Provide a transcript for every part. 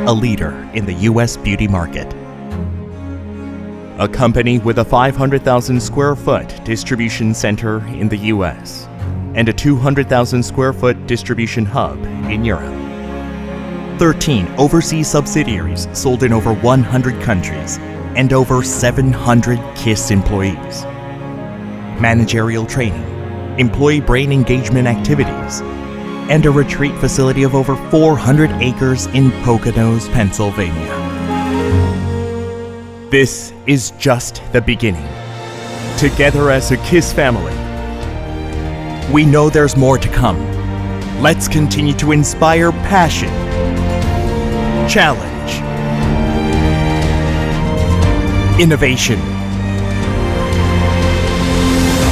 A leader in the U.S. beauty market. A company with a 500,000 square foot distribution center in the U.S. and a 200,000 square foot distribution hub in Europe. 13 overseas subsidiaries sold in over 100 countries and over 700 KISS employees. Managerial training, employee brain engagement activities, and a retreat facility of over 400 acres in Poconos, Pennsylvania. This is just the beginning. Together as a KISS family, we know there's more to come. Let's continue to inspire passion, challenge, innovation,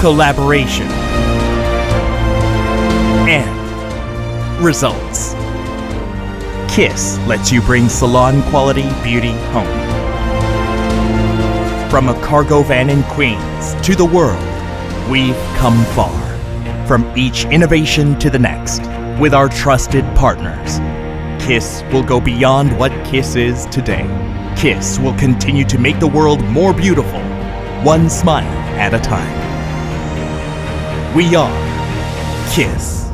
collaboration, and results. KISS lets you bring salon-quality beauty home. From a cargo van in Queens to the world, we've come far. From each innovation to the next, with our trusted partners, KISS will go beyond what KISS is today. KISS will continue to make the world more beautiful, one smile at a time. We are KISS.